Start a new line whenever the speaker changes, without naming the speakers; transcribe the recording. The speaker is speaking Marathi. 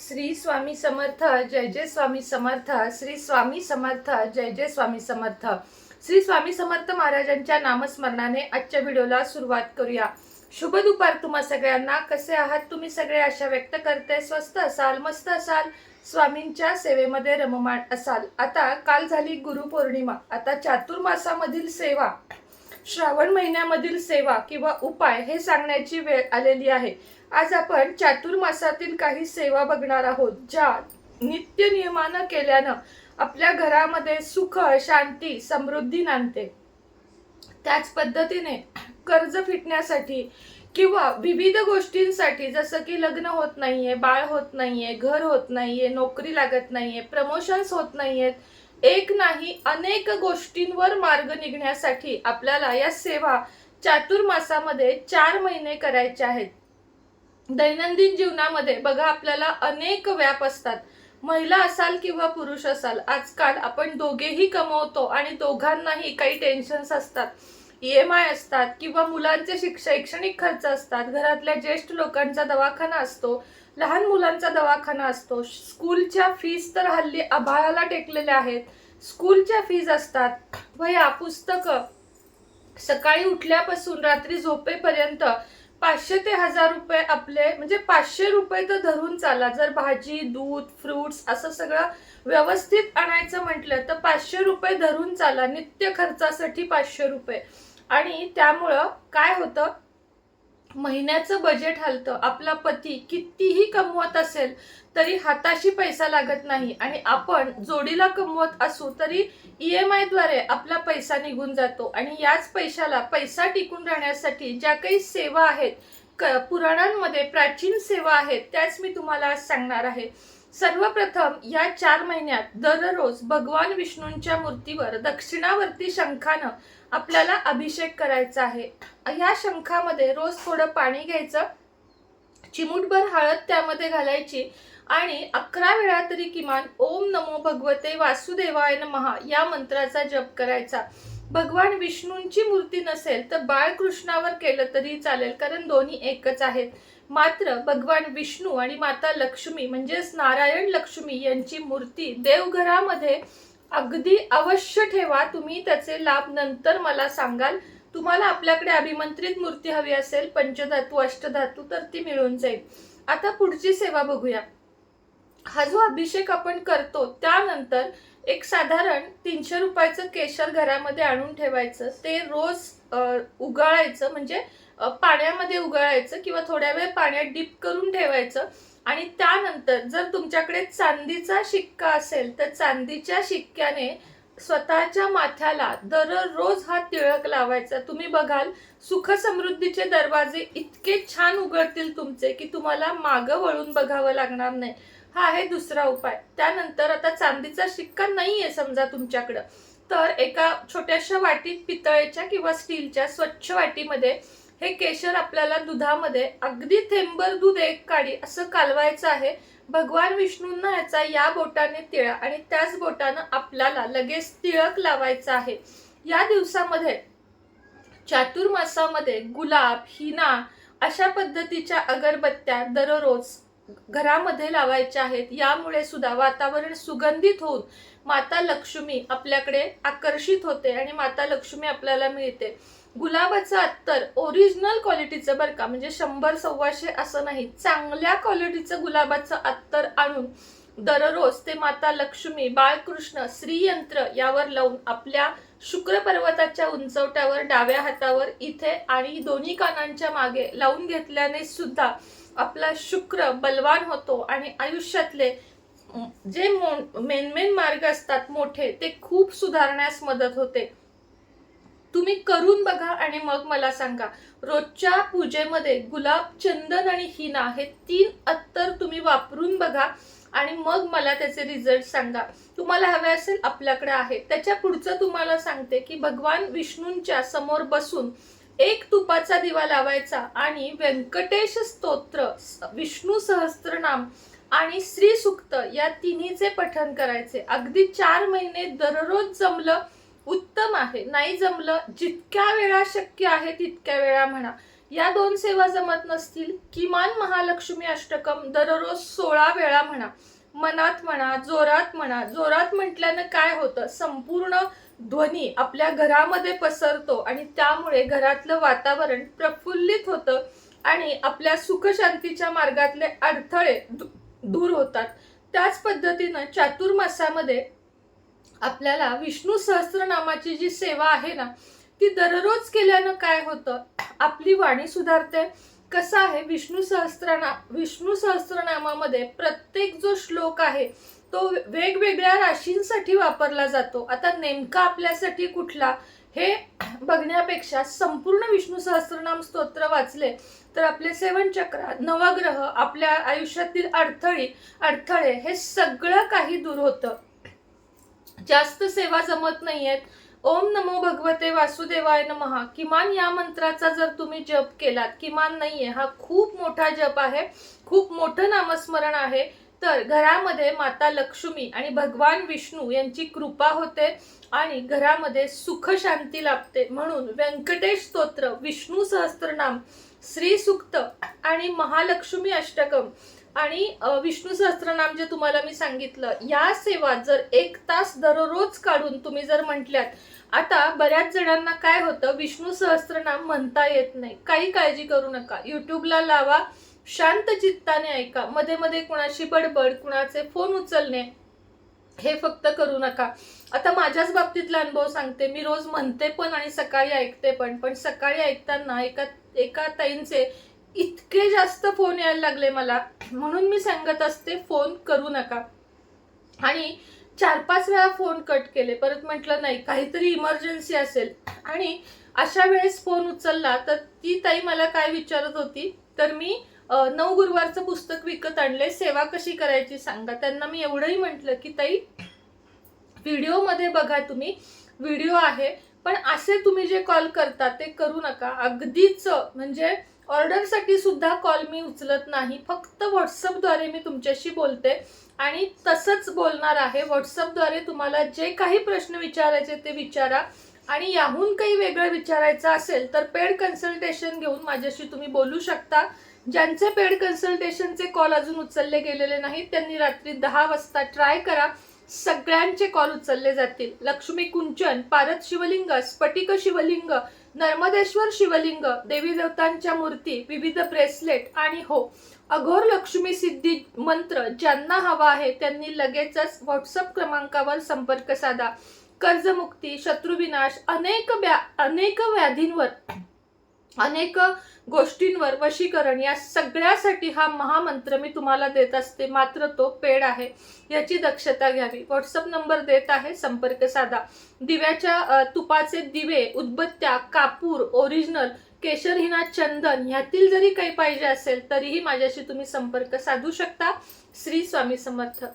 श्री स्वामी समर्थ, जय जय स्वामी समर्थ. श्री स्वामी समर्थ, जय जय स्वामी समर्थ. श्री स्वामी समर्थ महाराजांच्या नामस्मरणाने आजच्या व्हिडिओला सुरुवात करूया. शुभ दुपार तुम्हा सगळ्यांना. कसे आहात तुम्ही सगळे? आशा व्यक्त करते स्वस्त असाल, मस्त असाल, स्वामींच्या सेवेमध्ये रममाण असाल. आता काल झाली गुरुपौर्णिमा. आता चातुर्मासामधील सेवा, श्रावण महिन्यामधील सेवा किंवा उपाय हे सांगण्याची वेळ आलेली आहे. आज आपण चातुर्मासातील काही सेवा बघणार आहोत, ज्या नित्य नियमानं केल्यानं आपल्या घरामध्ये सुख, शांती, समृद्धी नांदते. त्याच पद्धतीने कर्ज फिटण्यासाठी किंवा विविध गोष्टींसाठी, जसं की लग्न होत नाहीये, बाळ होत नाहीये, घर होत नाहीये, नोकरी लागत नाहीये, प्रमोशन्स होत नाहीयेत, एक नाही अनेक गोष्टींवर मार्ग निघण्यासाठी आपल्याला या सेवा चातुर्मासामध्ये 4 महिने करायच्या आहेत. दैनंदिन जीवनामध्ये बघा, आपल्याला अनेक व्याप असतात. महिला असाल किंवा पुरुष असाल, आजकाल आपण दोघेही कमवतो आणि दोघांनाही काही टेन्शन्स असतात. EMI असतात किंवा मुलांचे शैक्षणिक खर्च असतात, घरातल्या ज्येष्ठ लोकांचा दवाखाना असतो, लहान मुलांचा दवाखाना असतो, स्कूलच्या फीज तर हल्ली आभाळाला टेकलेल्या आहेत. स्कूलच्या फीज असतात, वह्या, पुस्तकं, सकाळी उठल्यापासून रात्री झोपेपर्यंत 500 ते 1000 रुपये आपले, म्हणजे 500 रुपये तर धरून चाला. जर भाजी, दूध, फ्रुट्स असं सगळं व्यवस्थित आणायचं म्हटलं तर 500 रुपये धरून चाला. नित्य खर्चासाठी 500 रुपये. आणि त्यामुळं काय होतं, महिन्याचं बजेट हलतं. आपला पती कितीही कमवत असेल तरी हाताशी पैसा लागत नाही, आणि आपण जोडीला कमवत असू तरी EMI द्वारे आपला पैसा निघून जातो. आणि याच पैशाला पैसा टिकून राहण्यासाठी ज्या काही सेवा आहेत, पुराणांमध्ये प्राचीन सेवा आहेत, त्याच मी तुम्हाला आज सांगणार आहे. सर्वप्रथम या 4 महिन्यात दररोज भगवान विष्णूंच्या मूर्तीवर दक्षिणावर्ती शंखानं आपल्याला अभिषेक करायचा आहे. या शंखामध्ये रोज थोडं पाणी घ्यायचं, चिमूटभर हळद त्यामध्ये घालायची आणि 11 वेळा तरी किमान ओम नमो भगवते वासुदेवाय नमः या मंत्राचा जप करायचा. भगवान विष्णूंची मूर्ती नसेल तर बाळकृष्णावर केलं तरी चालेल, कारण दोन्ही एकच आहेत. मात्र भगवान विष्णू आणि माता लक्ष्मी म्हणजेच नारायण लक्ष्मी यांची मूर्ती देवघरामध्ये अगदी अवश्य ठेवा. तुम्ही त्याचे लाभ नंतर मला सांगाल. तुम्हाला आपल्याकडे अभिमंत्रित मूर्ती हवी असेल, पंचधातू, अष्टधातू, तर ती मिळून जाईल. आता पुढची सेवा बघूया. हा जो अभिषेक आपण करतो त्यानंतर एक साधारण 300 रुपयाचं केशर घरामध्ये आणून ठेवायचं. ते रोज उगाळायचं, म्हणजे पाण्यामध्ये उगाळायचं किंवा थोड्या वेळ पाण्यात डीप करून ठेवायचं. आणि त्यानंतर जर तुमच्याकडे चांदीचा शिक्का असेल तर चांदीच्या शिक्क्याने स्वतःच्या माथ्याला दररोज हा तिळक लावायचा. तुम्ही बघाल सुख समृद्धीचे दरवाजे इतके छान उघडतील तुमचे की तुम्हाला मागं वळून बघावं लागणार नाही. हा आहे दुसरा उपाय. त्यानंतर आता चांदीचा शिक्का नाहीये समजा तुमच्याकडं, तर एका छोट्याशा वाटीत, पितळेच्या किंवा स्टीलच्या स्वच्छ वाटीमध्ये हे केशर आपल्याला दुधामध्ये अगदी थेंबर दूध 1 काडी असं कालवायचं आहे. भगवान विष्णूंना याचा या बोटाने तिळा आणि त्याच बोटानं आपल्याला लगेच तिळक लावायचा आहे. या दिवसामध्ये चातुर्मासामध्ये गुलाब, हिना अशा पद्धतीच्या अगरबत्त्या दररोज घरामध्ये लावायच्या आहेत. यामुळे सुद्धा वातावरण सुगंधित होऊन माता लक्ष्मी आपल्याकडे आकर्षित होते आणि माता लक्ष्मी आपल्याला मिळते. गुलाबाचं अत्तर ओरिजिनल क्वालिटीचं बरं का, म्हणजे 100-125 असं नाही, चांगल्या क्वालिटीचं गुलाबाचं अत्तर आणून दररोज ते माता लक्ष्मी, बाळकृष्ण, श्रीयंत्र यावर लावून आपल्या शुक्र पर्वताच्या उंचवट्यावर डाव्या हातावर इथे आणि दोन्ही कानांच्या मागे लावून घेतल्याने सुद्धा आपला शुक्र बलवान होतो आणि आयुष्यातले जे मेन मार्ग असतात मोठे, ते खूप सुधारण्यास मदत होते. तुम्ही करून बघा आणि मग मला सांगा. रोजच्या पूजेमध्ये गुलाब, चंदन आणि हिना हे 3 अत्तर तुम्ही वापरून बघा आणि मग मला त्याचे रिझल्ट सांगा. तुम्हाला हवे असेल आपल्याकडे आहे. त्याच्या पुढचं तुम्हाला सांगते की भगवान विष्णूंच्या समोर बसून 1 तुपाचा दिवा लावायचा आणि व्यंकटेश स्तोत्र, विष्णू सहस्त्रनाम आणि श्री सुक्त या तिन्हीचे पठण करायचे. अगदी 4 महिने दररोज जमलं उत्तम आहे, नाही जमलं जितक्या वेळा शक्य आहे तितक्या वेळा म्हणा. या 2 सेवा जमत नसतील, किमान महालक्ष्मी अष्टकम दररोज 16 वेळा म्हणा. मनात म्हणा, जोरात म्हणा. जोरात म्हटल्यानं काय होतं, संपूर्ण ध्वनी आपल्या घरामध्ये पसरतो आणि त्यामुळे घरातलं वातावरण प्रफुल्लित होतं आणि आपल्या सुखशांतीच्या मार्गातले अडथळे दूर होतात. त्याच पद्धतीनं चातुर्मासामध्ये आपल्याला विष्णू सहस्त्रनामाची जी सेवा आहे ना, ती दररोज केल्यानं काय होतं, आपली वाणी सुधारते. कसं आहे, विष्णू सहस्त्रनामामध्ये प्रत्येक जो श्लोक आहे तो वेगवेगळ्या राशींसाठी वापरला जातो. आता नेमका आपल्यासाठी कुठला हे बघण्यापेक्षा संपूर्ण विष्णू सहस्त्रनाम स्तोत्र वाचले तर आपले 7 चक्र, नवग्रह, आपल्या आयुष्यातील अडथळे हे सगळं काही दूर होतं. जास्त सेवा जमत नाहीयेत. ओम नमो भगवते वासुदेवाय नमः किमान या मंत्राचा जर तुम्ही जप केलात, किमान नाहीये, हा खूप मोठा जप आहे, खूप मोठं नामस्मरण आहे, तर घरामध्ये माता लक्ष्मी आणि भगवान विष्णू यांची कृपा होते आणि घरामध्ये सुख शांती लाभते. म्हणून व्यंकटेश स्तोत्र, विष्णू सहस्त्रनाम, श्री सूक्त आणि महालक्ष्मी अष्टकम आणि विष्णू सहस्त्रनाम जे तुम्हाला मी सांगितलं, या सेवा जर 1 तास दररोज काढून तुम्ही जर म्हटल्यात. आता बऱ्याच जणांना काय होतं, विष्णू सहस्त्रनाम म्हणता येत नाही. काही काळजी करू नका, युट्यूबला लावा, शांत चित्ताने ऐका. मध्ये मध्ये कुणाशी बडबड, कुणाचे फोन उचलणे हे फक्त करू नका. आता माझ्याच बाबतीतला अनुभव सांगते. मी रोज म्हणते पण आणि सकाळी ऐकते पण सकाळी ऐकताना एका ताईंचे इतके जास्त फोन यायला लागले मला, म्हणून मी सांगत असते फोन करू नका. आणि 4-5 वेळा फोन कट केले. परत म्हटलं नाही, काहीतरी इमर्जन्सी असेल. आणि अशा वेळेस फोन उचलला तर ती ताई मला काय विचारत होती, तर मी 9 गुरुवारचं पुस्तक विकत आणले, सेवा कशी करायची सांगा. त्यांना मी एवढंही म्हटलं की ताई, व्हिडिओ मध्ये बघा, तुम्ही व्हिडिओ आहे, पण असे तुम्ही जे कॉल करता ते करू नका. अगदीच म्हणजे ऑर्डरसाठी सुद्धा कॉल मी उचलत नाही, फक्त व्हॉट्सअपद्वारे मी तुमच्याशी बोलते आणि तसंच बोलणार आहे. व्हॉट्सअपद्वारे तुम्हाला जे काही प्रश्न विचारायचे ते विचारा आणि याहून काही वेगळं विचारायचं असेल तर पेड कन्सल्टेशन घेऊन माझ्याशी तुम्ही बोलू शकता. ज्यांचे पेड कन्सल्टेशनचे कॉल अजून उचलले गेलेले नाहीत त्यांनी रात्री 10 वाजता ट्राय करा, सगळ्यांचे कॉल उचलले जातील. लक्ष्मी कुंचन, पारद शिवलिंग, स्फटिक शिवलिंग, नर्मदेश्वर शिवलिंग, देवी देवतांच्या मूर्ती, विविध ब्रेसलेट आणि हो, अघोर लक्ष्मी सिद्धी मंत्र ज्यांना हवा आहे त्यांनी लगेचच व्हॉट्सअप क्रमांकावर संपर्क साधा. कर्जमुक्ती, शत्रुविनाश, अनेक व्याधींवर, अनेक गोष्टींवर वशीकरण, या सगळ्यासाठी हा महामंत्र मी तुम्हाला देत असते. मात्र तो पेड आहे, याची दक्षता घ्यावी. व्हॉट्सअप नंबर देत आहे, संपर्क साधा. दिव्याच्या तुपाचे दिवे, उदबत्त्या, कापूर, ओरिजिनल, केशरहिना, चंदन ह्यातील जरी काही पाहिजे असेल तरीही माझ्याशी तुम्ही संपर्क साधू शकता. श्री स्वामी समर्थ.